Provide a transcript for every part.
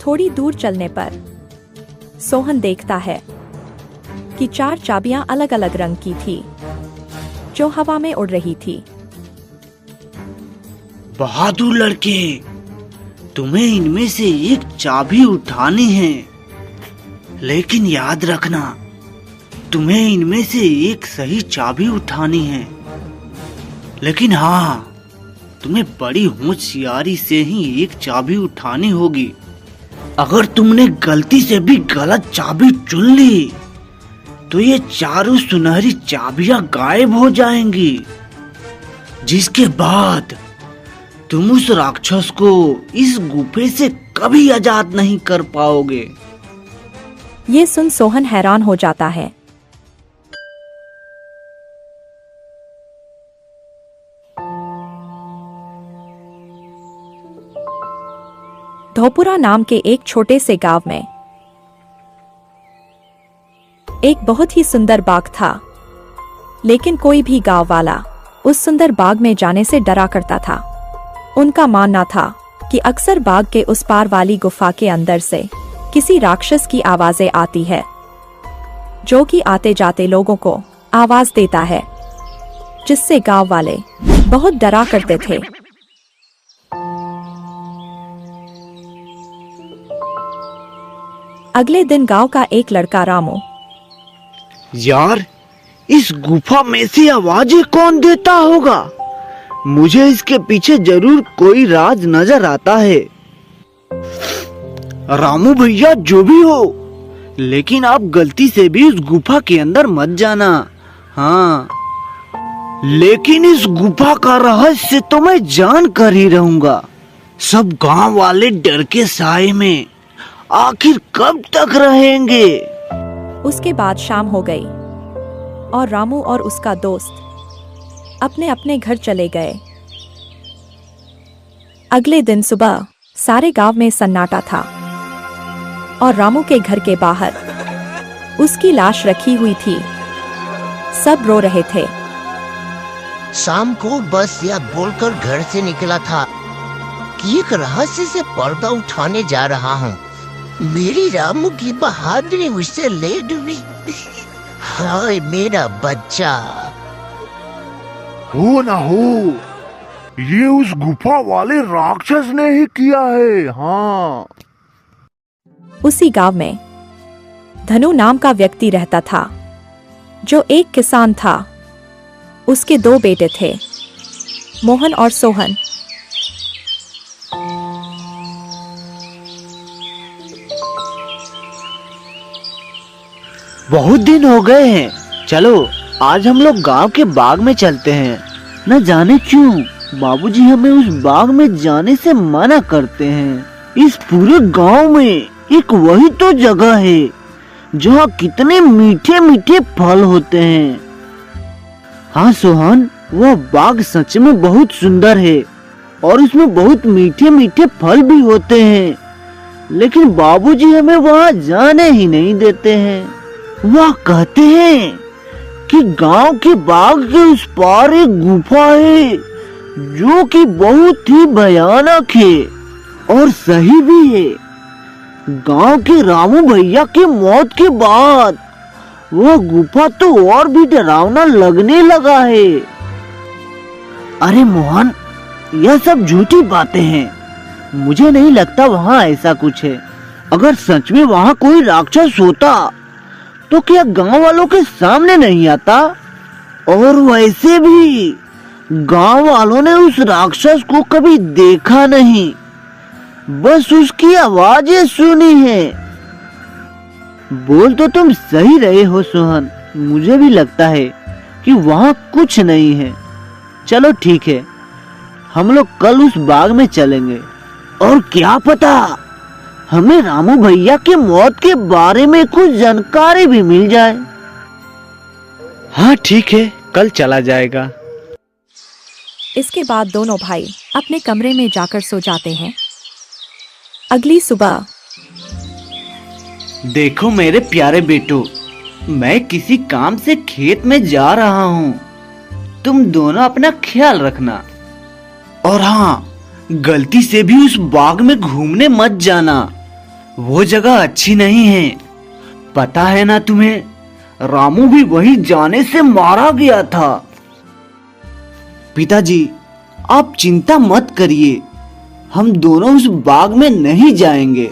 थोड़ी दूर चलने पर सोहन देखता है कि 4 चाबियां अलग अलग रंग की थी जो हवा में उड़ रही थी। बहादुर लड़के, तुम्हें इनमें से एक चाबी उठानी है, लेकिन याद रखना तुम्हें इनमें से एक सही चाबी उठानी है। लेकिन हाँ, तुम्हें बड़ी होशियारी से ही एक चाबी उठानी होगी। अगर तुमने गलती से भी गलत चाबी चुन ली तो ये चारों सुनहरी चाबियां गायब हो जाएंगी, जिसके बाद तुम उस राक्षस को इस गुफे से कभी आजाद नहीं कर पाओगे। ये सुन सोहन हैरान हो जाता है। धोपुरा नाम के एक छोटे से गांव में एक बहुत ही सुंदर बाग था, लेकिन कोई भी गांव वाला उस सुंदर बाग में जाने से डरा करता था। उनका मानना था कि अक्सर बाग के उस पार वाली गुफा के अंदर से किसी राक्षस की आवाजें आती है, जो कि आते जाते लोगों को आवाज देता है, जिससे गांव वाले बहुत डरा करते थे। अगले दिन गांव का एक लड़का रामू, यार, इस गुफा में से आवाजें कौन देता होगा? मुझे इसके पीछे जरूर कोई राज नजर आता है। रामू भैया, जो भी हो, लेकिन आप गलती से भी उस गुफा के अंदर मत जाना। हाँ, लेकिन इस गुफा का रहस्य तो मैं जान कर ही रहूंगा। सब गांव वाले डर के साए में आखिर कब तक रहेंगे? उसके बाद शाम हो गई और रामू और उसका दोस्त अपने अपने घर चले गए। अगले दिन सुबह सारे गांव में सन्नाटा था और रामू के घर के बाहर उसकी लाश रखी हुई थी। सब रो रहे थे। शाम को बस यह बोलकर घर से निकला था कि एक रहस्य से पर्दा उठाने जा रहा हूँ। मेरी रामू की बहादुरी मुझसे ले डूबी। हाय मेरा बच्चा। हो ना हो, ये उस गुफा वाले राक्षस ने ही किया है। हाँ। उसी गांव में धनु नाम का व्यक्ति रहता था, जो एक किसान था। उसके 2 बेटे थे, मोहन और सोहन। बहुत दिन हो गए हैं, चलो आज हम लोग गांव के बाग में चलते हैं। न जाने क्यों बाबूजी हमें उस बाग में जाने से मना करते हैं। इस पूरे गांव में एक वही तो जगह है जहाँ कितने मीठे मीठे फल होते हैं। हाँ सोहन, वह बाग सच में बहुत सुंदर है और उसमें बहुत मीठे मीठे फल भी होते हैं, लेकिन बाबूजी हमें वहाँ जाने ही नहीं देते हैं। वह कहते हैं कि गांव के बाग के उस पार एक गुफा है जो कि बहुत ही भयानक है और सही भी है। गांव के रामू भैया की मौत के बाद वह गुफा तो और भी डरावना लगने लगा है। अरे मोहन, यह सब झूठी बातें हैं। मुझे नहीं लगता वहाँ ऐसा कुछ है। अगर सच में वहाँ कोई राक्षस होता तो क्या गांव वालों के सामने नहीं आता? और वैसे भी गांव वालों ने उस राक्षस को कभी देखा नहीं, बस उसकी आवाजें सुनी है। बोल तो तुम सही रहे हो सोहन, मुझे भी लगता है कि वहाँ कुछ नहीं है। चलो ठीक है, हम लोग कल उस बाग में चलेंगे और क्या पता हमें रामू भैया की मौत के बारे में कुछ जानकारी भी मिल जाए। हाँ ठीक है, कल चला जाएगा। इसके बाद दोनों भाई अपने कमरे में जाकर सो जाते हैं। अगली सुबह, देखो मेरे प्यारे बेटो, मैं किसी काम से खेत में जा रहा हूँ। तुम दोनों अपना ख्याल रखना। और हाँ, गलती से भी उस बाग में घूमने मत जाना। वो जगह अच्छी नहीं है, पता है ना तुम्हें? रामू भी वही जाने से मारा गया था। पिताजी, आप चिंता मत करिए, हम दोनों उस बाग में नहीं जाएंगे।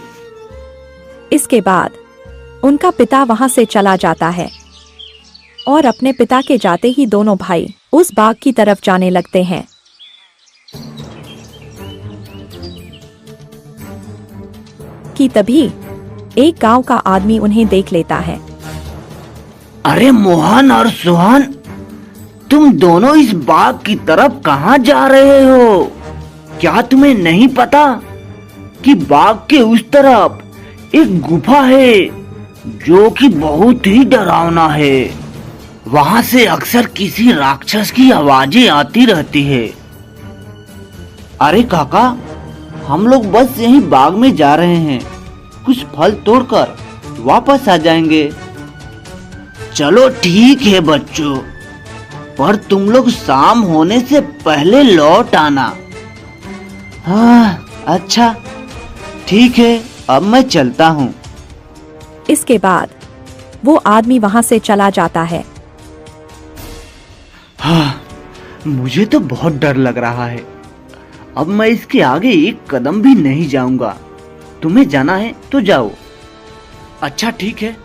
इसके बाद उनका पिता वहां से चला जाता है और अपने पिता के जाते ही दोनों भाई उस बाग की तरफ जाने लगते हैं। कि तभी एक गांव का आदमी उन्हें देख लेता है। अरे मोहन और सोहन, तुम दोनों इस बाग की तरफ कहाँ जा रहे हो? क्या तुम्हें नहीं पता कि बाग के उस तरफ एक गुफा है जो कि बहुत ही डरावना है। वहां से अक्सर किसी राक्षस की आवाजें आती रहती है। अरे काका, हम लोग बस यहीं बाग में जा रहे हैं, कुछ फल तोड़कर वापस आ जाएंगे। चलो ठीक है बच्चों, पर तुम लोग शाम होने से पहले लौट आना। हाँ अच्छा ठीक है, अब मैं चलता हूँ। इसके बाद वो आदमी वहां से चला जाता है। हाँ, मुझे तो बहुत डर लग रहा है। अब मैं इसके आगे एक कदम भी नहीं जाऊंगा। तुम्हें जाना है तो जाओ। अच्छा ठीक है,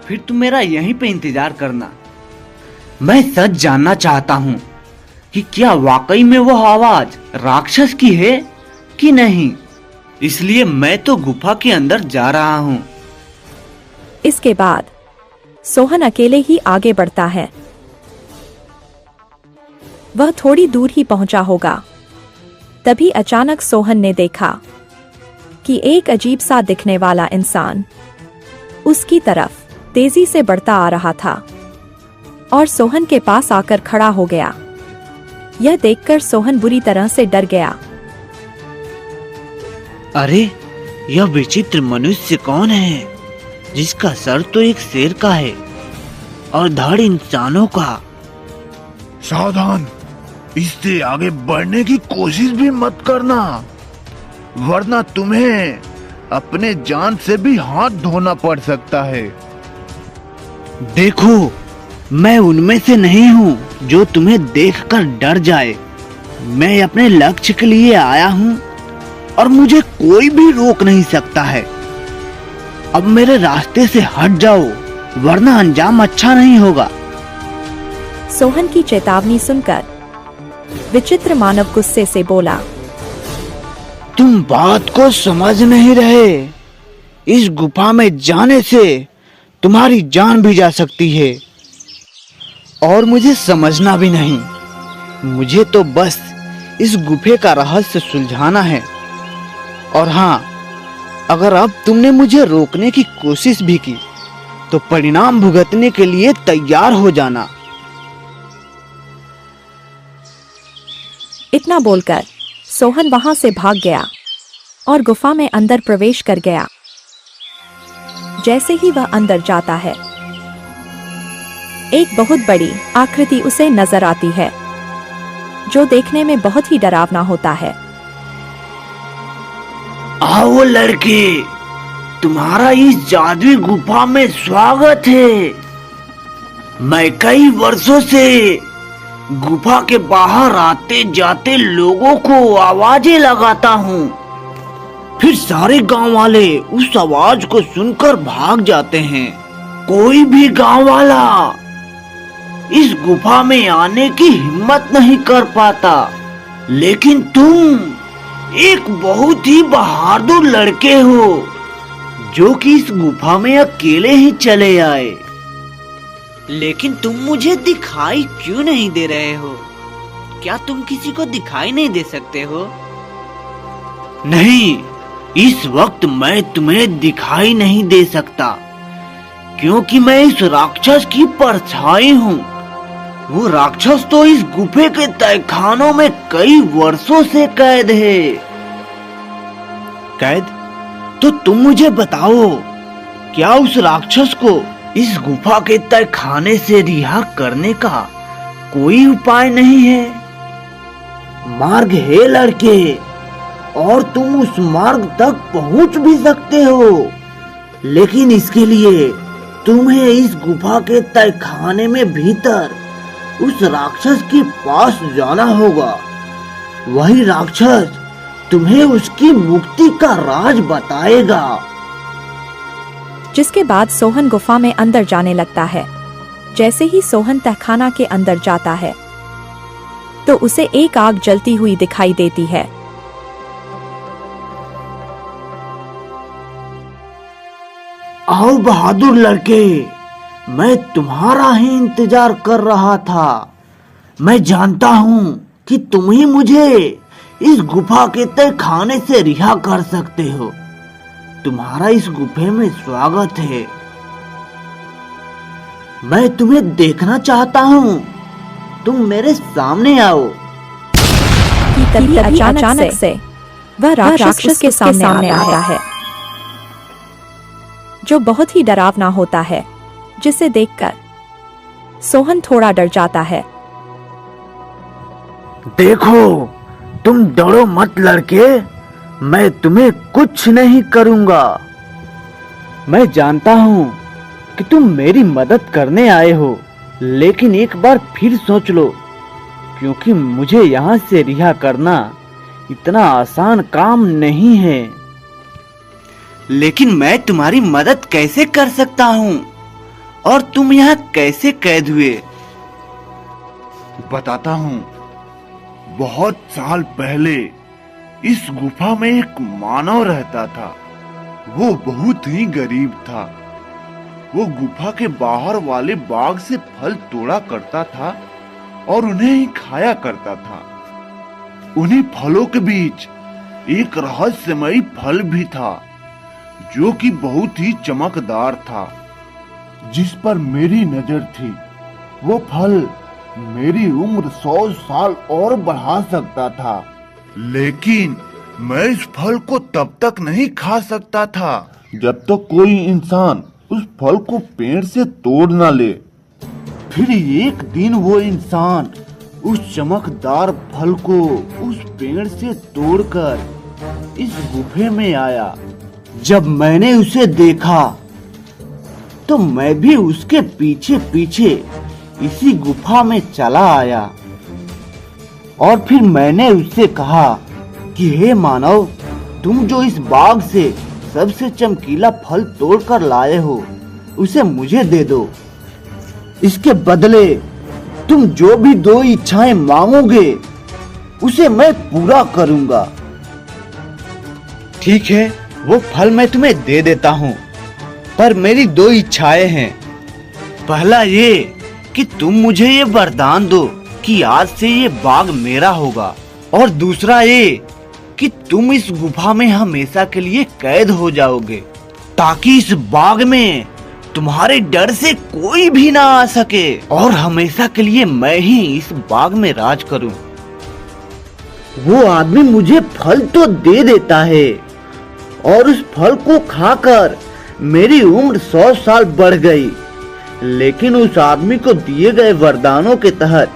फिर तुम मेरा यहीं पे इंतजार करना। मैं सच जानना चाहता हूँ कि क्या वाकई में वो आवाज राक्षस की है कि नहीं, इसलिए मैं तो गुफा के अंदर जा रहा हूँ। इसके बाद सोहन अकेले ही आगे बढ़ता है। वह थोड़ी दूर ही पहुंचा होगा, तभी अचानक सोहन ने देखा कि एक अजीब सा दिखने वाला इंसान उसकी तरफ तेजी से बढ़ता आ रहा था और सोहन के पास आकर खड़ा हो गया। यह देखकर सोहन बुरी तरह से डर गया। अरे, यह विचित्र मनुष्य कौन है जिसका सर तो एक शेर का है और धड़ इंसानों का? सावधान, इससे आगे बढ़ने की कोशिश भी मत करना, वरना तुम्हें अपने जान से भी हाथ धोना पड़ सकता है। देखो, मैं उनमें से नहीं हूँ जो तुम्हें देखकर डर जाए। मैं अपने लक्ष्य के लिए आया हूँ और मुझे कोई भी रोक नहीं सकता है। अब मेरे रास्ते से हट जाओ, वरना अंजाम अच्छा नहीं होगा। सोहन की चेतावनी सुनकर विचित्र मानव गुस्से से बोला, तुम बात को समझ नहीं रहे। इस गुफा में जाने से तुम्हारी जान भी जा सकती है और मुझे समझना भी नहीं। मुझे तो बस इस गुफे का रहस्य सुलझाना है। और हाँ, अगर अब तुमने मुझे रोकने की कोशिश भी की तो परिणाम भुगतने के लिए तैयार हो जाना। इतना बोलकर सोहन वहां से भाग गया और गुफा में अंदर प्रवेश कर गया। जैसे ही वह अंदर जाता है, एक बहुत बड़ी आकृति उसे नजर आती है जो देखने में बहुत ही डरावना होता है। आओ लड़के, तुम्हारा इस जादुई गुफा में स्वागत है। मैं कई वर्षों से गुफा के बाहर आते जाते लोगों को आवाजें लगाता हूँ, फिर सारे गांव वाले उस आवाज को सुनकर भाग जाते हैं। कोई भी गांव वाला इस गुफा में आने की हिम्मत नहीं कर पाता, लेकिन तुम एक बहुत ही बहादुर लड़के हो जो कि इस गुफा में अकेले ही चले आए। लेकिन तुम मुझे दिखाई क्यों नहीं दे रहे हो? क्या तुम किसी को दिखाई नहीं दे सकते हो? नहीं, इस वक्त मैं तुम्हें दिखाई नहीं दे सकता, क्योंकि मैं इस राक्षस की परछाई हूँ। वो राक्षस तो इस गुफे के तहखानों में कई वर्षों से कैद है। कैद? तो तुम मुझे बताओ, क्या उस राक्षस को इस गुफा के तहखाने से रिहा करने का कोई उपाय नहीं है? मार्ग है लड़के, और तुम उस मार्ग तक पहुंच भी सकते हो, लेकिन इसके लिए तुम्हें इस गुफा के तहखाने में भीतर उस राक्षस के पास जाना होगा। वही राक्षस तुम्हें उसकी मुक्ति का राज बताएगा। जिसके बाद सोहन गुफा में अंदर जाने लगता है। जैसे ही सोहन तहखाना के अंदर जाता है तो उसे एक आग जलती हुई दिखाई देती है। आओ बहादुर लड़के, मैं तुम्हारा ही इंतजार कर रहा था। मैं जानता हूँ कि तुम ही मुझे इस गुफा के तहखाने से रिहा कर सकते हो। तुम्हारा इस गुफे में स्वागत है। मैं तुम्हें देखना चाहता हूँ, तुम मेरे सामने आओ। कि तभी अचानक से वह राक्षस के सामने आता है, जो बहुत ही डरावना होता है, जिसे देखकर सोहन थोड़ा डर जाता है। देखो, तुम डरो मत लड़के, मैं तुम्हें कुछ नहीं करूंगा। मैं जानता हूँ कि तुम मेरी मदद करने आए हो, लेकिन एक बार फिर सोच लो, क्योंकि मुझे यहाँ से रिहा करना इतना आसान काम नहीं है। लेकिन मैं तुम्हारी मदद कैसे कर सकता हूँ, और तुम यहाँ कैसे कैद हुए? बताता हूँ। बहुत साल पहले इस गुफा में एक मानव रहता था। वो बहुत ही गरीब था। वो गुफा के बाहर वाले बाग से फल तोड़ा करता था और उन्हें ही खाया करता था। उन्हीं फलों के बीच एक रहस्यमयी फल भी था, जो कि बहुत ही चमकदार था, जिस पर मेरी नजर थी। वो फल मेरी उम्र 100 साल और बढ़ा सकता था, लेकिन मैं इस फल को तब तक नहीं खा सकता था जब तक कोई इंसान उस फल को पेड़ से तोड़ न ले। फिर एक दिन वो इंसान उस चमकदार फल को उस पेड़ से तोड़कर इस गुफे में आया। जब मैंने उसे देखा तो मैं भी उसके पीछे पीछे इसी गुफा में चला आया, और फिर मैंने उससे कहा कि हे मानव, तुम जो इस बाग से सबसे चमकीला फल तोड़कर लाए हो, उसे मुझे दे दो। इसके बदले तुम जो भी 2 इच्छाएं मांगोगे, उसे मैं पूरा करूंगा। ठीक है, वो फल मैं तुम्हें दे देता हूँ, पर मेरी 2 इच्छाएं हैं। पहला ये कि तुम मुझे ये वरदान दो कि आज से ये बाग मेरा होगा, और दूसरा ये कि तुम इस गुफा में हमेशा के लिए कैद हो जाओगे, ताकि इस बाग में तुम्हारे डर से कोई भी ना आ सके, और हमेशा के लिए मैं ही इस बाग में राज करूं। वो आदमी मुझे फल तो दे देता है, और उस फल को खाकर मेरी उम्र 100 साल बढ़ गई, लेकिन उस आदमी को दिए गए वरदानों के तहत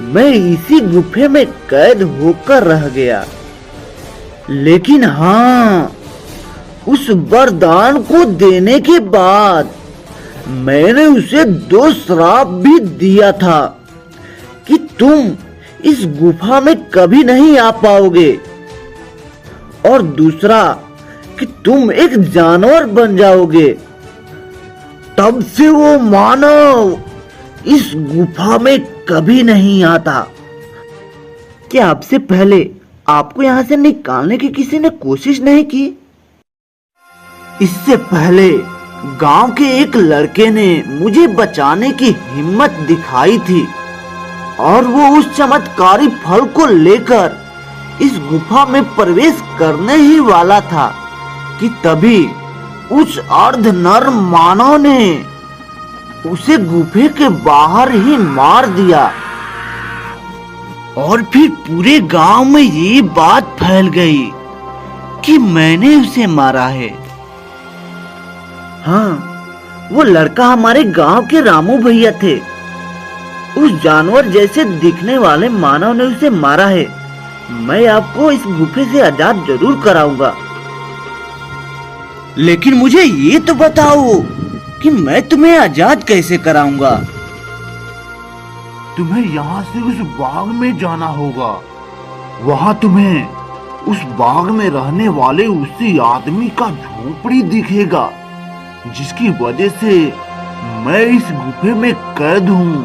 मैं इसी गुफे में कैद होकर रह गया। लेकिन हाँ, उस वरदान को देने के बाद मैंने उसे 2 श्राप भी दिया था कि तुम इस गुफा में कभी नहीं आ पाओगे, और दूसरा कि तुम एक जानवर बन जाओगे। तब से वो मानव इस गुफा में कभी नहीं आता। क्या आपसे पहले आपको यहाँ से निकालने की किसी ने कोशिश नहीं की? इससे पहले गांव के एक लड़के ने मुझे बचाने की हिम्मत दिखाई थी, और वो उस चमत्कारी फल को लेकर इस गुफा में प्रवेश करने ही वाला था कि तभी उस अर्ध नर मानव ने उसे गुफे के बाहर ही मार दिया, और फिर पूरे गांव में ये बात फैल गई कि मैंने उसे मारा है। हाँ, वो लड़का हमारे गांव के रामू भैया थे। उस जानवर जैसे दिखने वाले मानव ने उसे मारा है, मैं आपको इस गुफे से आजाद जरूर कराऊंगा। लेकिन मुझे ये तो बताओ कि मैं तुम्हें आजाद कैसे कराऊंगा? तुम्हें यहाँ से उस बाग में जाना होगा। वहाँ तुम्हें उस बाग में रहने वाले उसी आदमी का झोपड़ी दिखेगा, जिसकी वजह से मैं इस गुफे में कैद हूँ।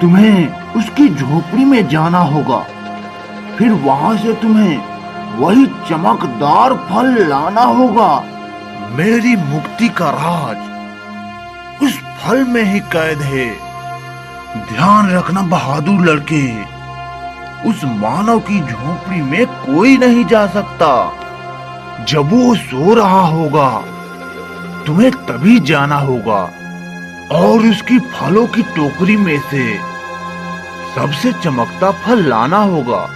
तुम्हें उसकी झोपड़ी में जाना होगा, फिर वहाँ से तुम्हें वही चमकदार फल लाना होगा। मेरी मुक्ति का राज उस फल में ही कैद है। ध्यान रखना बहादुर लड़के, उस मानव की झोपड़ी में कोई नहीं जा सकता। जब वो सो रहा होगा तुम्हें तभी जाना होगा और उसकी फलों की टोकरी में से सबसे चमकता फल लाना होगा।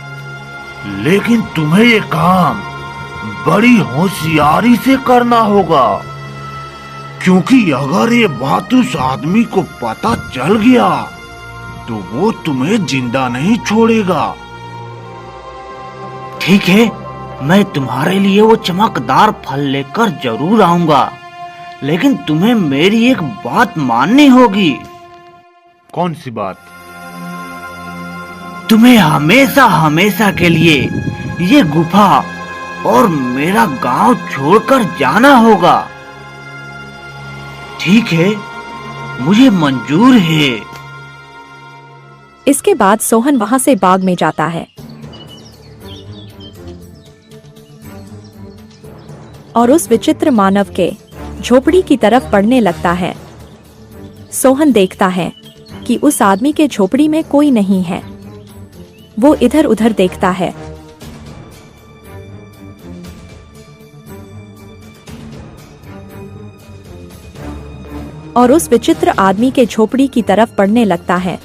लेकिन तुम्हें ये काम बड़ी होशियारी से करना होगा, क्योंकि अगर ये बात उस आदमी को पता चल गया तो वो तुम्हें जिंदा नहीं छोड़ेगा। ठीक है, मैं तुम्हारे लिए वो चमकदार फल लेकर जरूर आऊंगा, लेकिन तुम्हें मेरी एक बात माननी होगी। कौन सी बात? तुम्हें हमेशा हमेशा के लिए ये गुफा और मेरा गांव छोड़कर जाना होगा। ठीक है, मुझे मंजूर है। इसके बाद सोहन वहां से बाग में जाता है और उस विचित्र मानव के झोपड़ी की तरफ बढ़ने लगता है। सोहन देखता है कि उस आदमी के झोपड़ी में कोई नहीं है। वो इधर उधर देखता है और उस विचित्र आदमी के झोपड़ी की तरफ बढ़ने लगता है।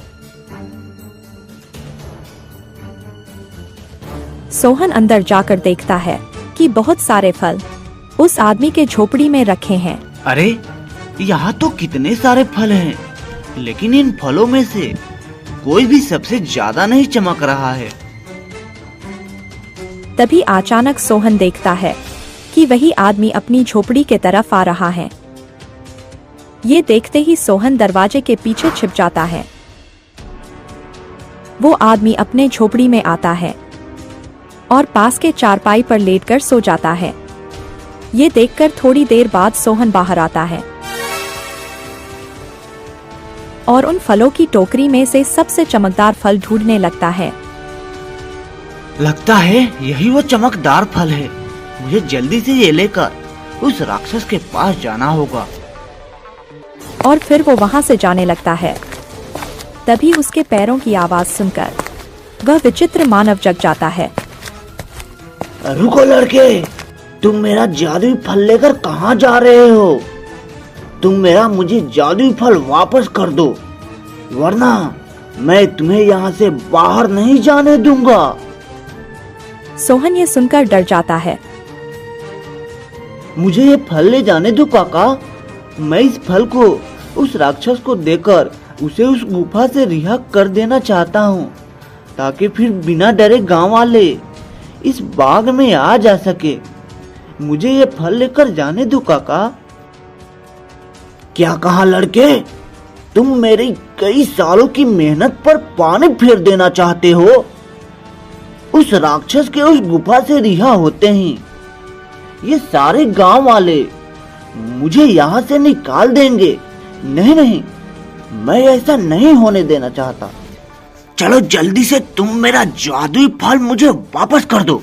सोहन अंदर जाकर देखता है कि बहुत सारे फल उस आदमी के झोपड़ी में रखे हैं। अरे, यहाँ तो कितने सारे फल हैं, लेकिन इन फलों में से कोई भी सबसे ज्यादा नहीं चमक रहा है। तभी अचानक सोहन देखता है कि वही आदमी अपनी झोपड़ी के तरफ आ रहा है। ये देखते ही सोहन दरवाजे के पीछे छिप जाता है। वो आदमी अपने झोपड़ी में आता है और पास के चारपाई पर लेटकर सो जाता है। ये देखकर थोड़ी देर बाद सोहन बाहर आता है और उन फलों की टोकरी में से सबसे चमकदार फल ढूंढने लगता है। लगता है यही वो चमकदार फल है। मुझे जल्दी से ये लेकर उस राक्षस के पास जाना होगा। और फिर वो वहां से जाने लगता है। तभी उसके पैरों की आवाज सुनकर वह विचित्र मानव जग जाता है। रुको लड़के, तुम मेरा जादुई फल लेकर कहाँ जा रहे हो? तुम मेरा मुझे जादुई फल वापस कर दो, वरना मैं तुम्हें यहाँ से बाहर नहीं जाने दूंगा। सोहन ये सुनकर डर जाता है। मुझे ये फल ले जाने दो काका। मैं इस फल को उस राक्षस को देकर उसे उस गुफा से रिहा कर देना चाहता हूँ, ताकि फिर बिना डरे गांव वाले इस बाग में आ जा सके। मुझे ये फल लेकर जाने दो काका। क्या कहा लड़के? तुम मेरी कई सालों की मेहनत पर पानी फेर देना चाहते हो? उस राक्षस के उस गुफा से रिहा होते ही ये सारे गांव वाले मुझे यहाँ से निकाल देंगे। नहीं नहीं, मैं ऐसा नहीं होने देना चाहता। चलो जल्दी से तुम मेरा जादुई फल मुझे वापस कर दो।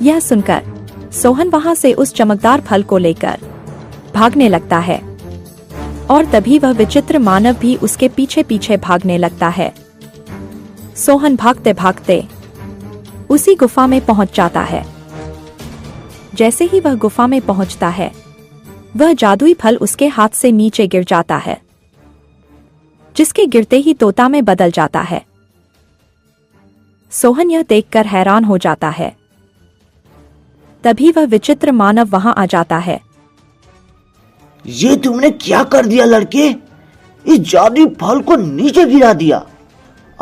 यह सुनकर सोहन वहां से उस चमकदार फल को लेकर भागने लगता है और तभी वह विचित्र मानव भी उसके पीछे पीछे भागने लगता है। सोहन भागते भागते उसी गुफा में पहुंच जाता है। जैसे ही वह गुफा में पहुंचता है, वह जादुई फल उसके हाथ से नीचे गिर जाता है, जिसके गिरते ही तोता में बदल जाता है। सोहन यह देखकर हैरान हो जाता है। तभी वह विचित्र मानव वहां आ जाता है। ये तुमने क्या कर दिया लड़के? इस जादुई फल को नीचे गिरा दिया।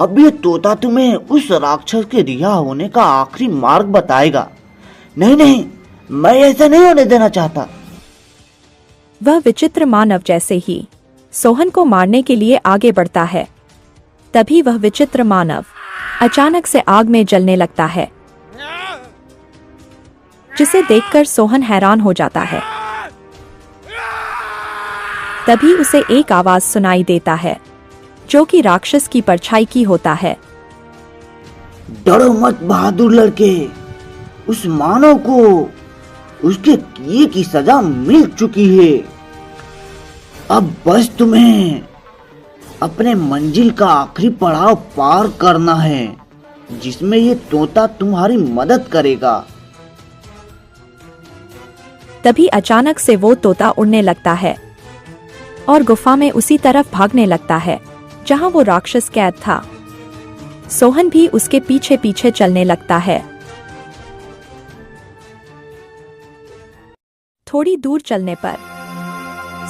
अब ये तोता तुम्हें उस राक्षस के रिहा होने का आखिरी मार्ग बताएगा। नहीं नहीं, मैं ऐसा नहीं होने देना चाहता। वह विचित्र मानव जैसे ही सोहन को मारने के लिए आगे बढ़ता है, तभी वह विचित्र मानव अचानक से आग में जलने लगता है, जिसे देखकर सोहन हैरान हो जाता है। तभी उसे एक आवाज सुनाई देता है, जो कि राक्षस की परछाई की होता है। डरो मत बहादुर लड़के, उस मानव को उसके किए की सजा मिल चुकी है। अब बस तुम्हें अपने मंजिल का आखिरी पड़ाव पार करना है, जिसमें ये तोता तुम्हारी मदद करेगा। तभी अचानक से वो तोता उड़ने लगता है और गुफा में उसी तरफ भागने लगता है जहां वो राक्षस कैद था। सोहन भी उसके पीछे पीछे चलने लगता है। थोड़ी दूर चलने पर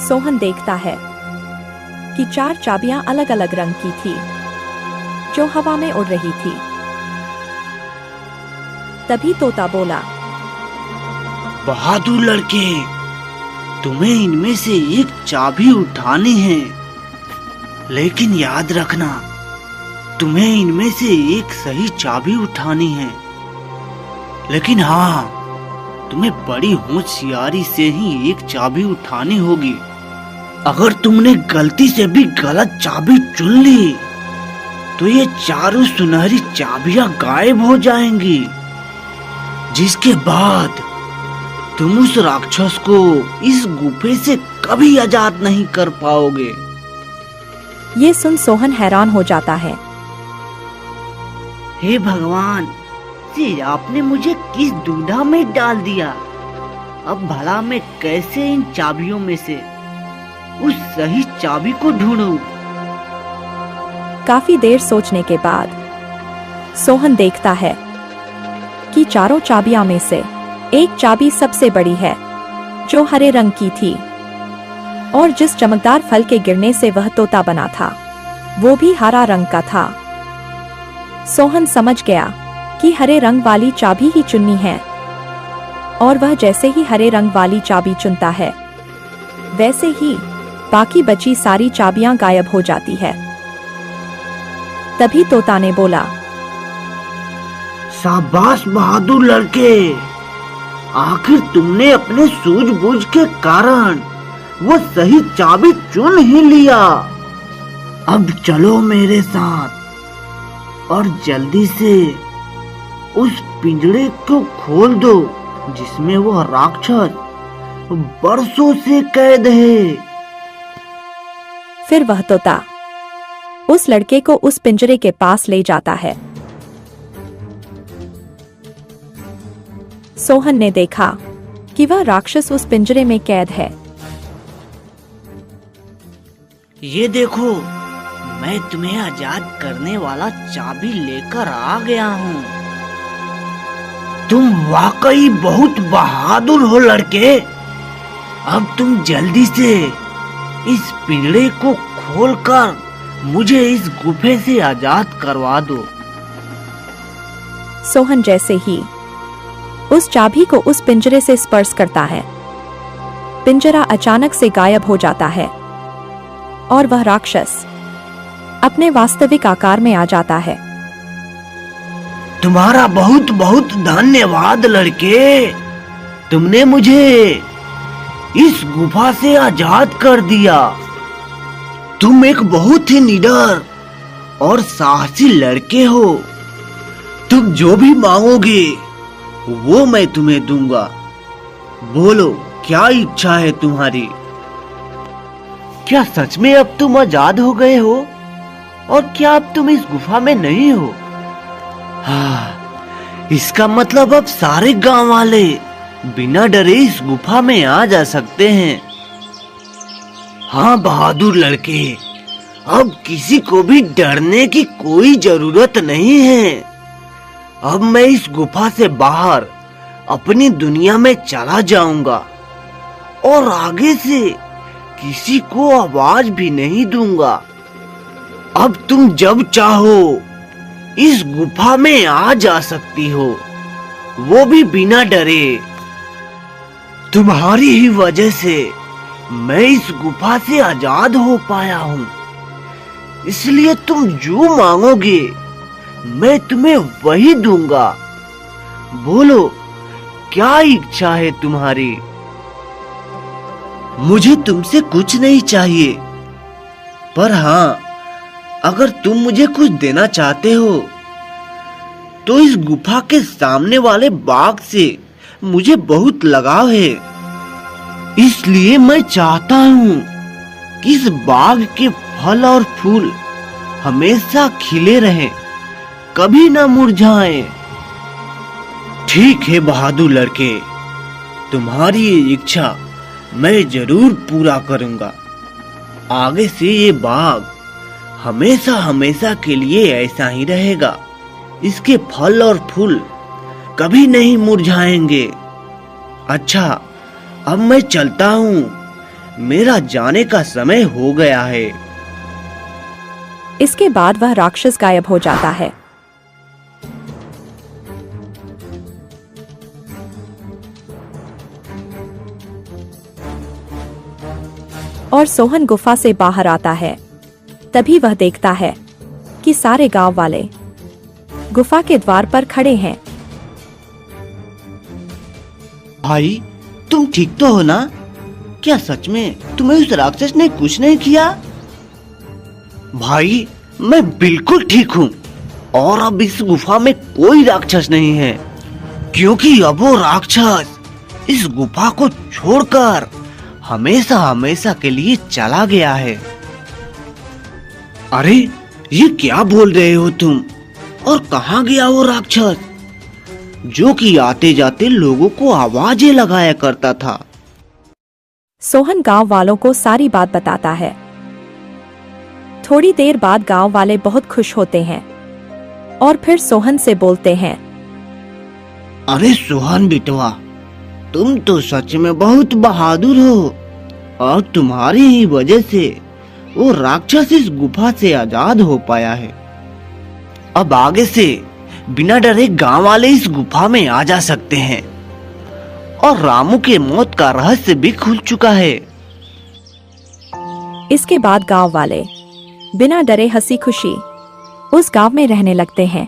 सोहन देखता है कि 4 चाबियां अलग अलग रंग की थी, जो हवा में उड़ रही थी। तभी तोता बोला, बहादुर लड़के, तुम्हें इनमें से एक चाबी उठानी है, लेकिन याद रखना, तुम्हें इनमें से एक सही चाबी उठानी है। लेकिन हाँ, तुम्हें बड़ी होशियारी से ही एक चाबी उठानी होगी। अगर तुमने गलती से भी गलत चाबी चुन ली, तो ये चारों सुनहरी चाबियां गायब हो जाएंगी, जिसके बाद तुम उस राक्षस को इस गुफे से कभी आजाद नहीं कर पाओगे। ये सुन सोहन हैरान हो जाता है। हे भगवान, फिर आपने मुझे किस दुविधा में डाल दिया। अब भला मैं कैसे इन चाबियों में से उस सही चाबी को ढूंढूं? काफी देर सोचने के बाद सोहन देखता है कि चारों चाबियां में से एक चाबी सबसे बड़ी है, जो हरे रंग की थी, और जिस चमकदार फल के गिरने से वह तोता बना था, वो भी हरा रंग का था। सोहन समझ गया कि हरे रंग वाली चाबी ही चुननी है, और वह जैसे ही हरे रंग वाली चाबी चुनता है, वैसे ही बाकी बची सारी चाबियां गायब हो जाती है। तभी तोता ने बोला, शाबाश बहादुर लड़के, आखिर तुमने अपने सूझबूझ के कारण वो सही चाबी चुन ही लिया। अब चलो मेरे साथ और जल्दी से उस पिंजरे को खोल दो, जिसमें वह राक्षस बरसों से कैद है। फिर वह तोता उस लड़के को उस पिंजरे के पास ले जाता है। सोहन ने देखा कि वह राक्षस उस पिंजरे में कैद है। ये देखो, मैं तुम्हें आजाद करने वाला चाबी लेकर आ गया हूँ। तुम वाकई बहुत बहादुर हो लड़के। अब तुम जल्दी से इस पिंजरे को खोलकर मुझे इस गुफे से आजाद करवा दो। सोहन जैसे ही उस चाबी को उस पिंजरे से स्पर्श करता है, पिंजरा अचानक से गायब हो जाता है और वह राक्षस अपने वास्तविक आकार में आ जाता है। तुम्हारा बहुत बहुत धन्यवाद लड़के, तुमने मुझे इस गुफा से आजाद कर दिया। तुम एक बहुत ही निडर और साहसी लड़के हो। तुम जो भी मांगोगे वो मैं तुम्हें दूंगा। बोलो, क्या इच्छा है तुम्हारी? क्या सच में अब तुम आजाद हो गए हो? और क्या अब तुम इस गुफा में नहीं हो? हाँ, इसका मतलब अब सारे गांव वाले बिना डरे इस गुफा में आ जा सकते हैं। हाँ बहादुर लड़के, अब किसी को भी डरने की कोई जरूरत नहीं है। अब मैं इस गुफा से बाहर अपनी दुनिया में चला जाऊंगा और आगे से किसी को आवाज भी नहीं दूंगा। अब तुम जब चाहो इस गुफा में आ जा सकती हो, वो भी बिना डरे। तुम्हारी ही वजह से मैं इस गुफा से आजाद हो पाया हूँ, इसलिए तुम जो मांगोगे मैं तुम्हें वही दूंगा। बोलो, क्या इच्छा है तुम्हारी? मुझे तुमसे कुछ नहीं चाहिए, पर हाँ, अगर तुम मुझे कुछ देना चाहते हो तो इस गुफा के सामने वाले बाग से मुझे बहुत लगाव है। इसलिए मैं चाहता हूँ कि इस बाग के फल और फूल हमेशा खिले रहें, कभी ना मुरझाएं। ठीक है बहादुर लड़के, तुम्हारी ये इच्छा मैं जरूर पूरा करूंगा। आगे से ये बाग हमेशा हमेशा के लिए ऐसा ही रहेगा। इसके फल और फूल कभी नहीं मुरझाएंगे। अच्छा, अब मैं चलता हूँ, मेरा जाने का समय हो गया है। इसके बाद वह राक्षस गायब हो जाता है। और सोहन गुफा से बाहर आता है। तभी वह देखता है कि सारे गांव वाले गुफा के द्वार पर खड़े हैं। भाई, तुम ठीक तो हो ना? क्या सच में तुम्हें उस राक्षस ने कुछ नहीं किया? भाई, मैं बिल्कुल ठीक हूँ और अब इस गुफा में कोई राक्षस नहीं है, क्योंकि अब वो राक्षस इस गुफा को छोड़कर हमेशा हमेशा के लिए चला गया है। अरे, ये क्या बोल रहे हो तुम? और कहाँ गया वो राक्षस जो कि आते जाते लोगों को आवाजें लगाया करता था? सोहन गांव वालों को सारी बात बताता है। थोड़ी देर बाद गांव वाले बहुत खुश होते हैं और फिर सोहन से बोलते हैं, अरे सोहन बिटवा, तुम तो सच में बहुत बहादुर हो और तुम्हारी ही वजह से वो राक्षस इस गुफा से आजाद हो पाया है। अब आगे से बिना डरे गांव वाले इस गुफा में आ जा सकते हैं और रामू के मौत का रहस्य भी खुल चुका है। इसके बाद गांव वाले बिना डरे हंसी खुशी उस गांव में रहने लगते हैं।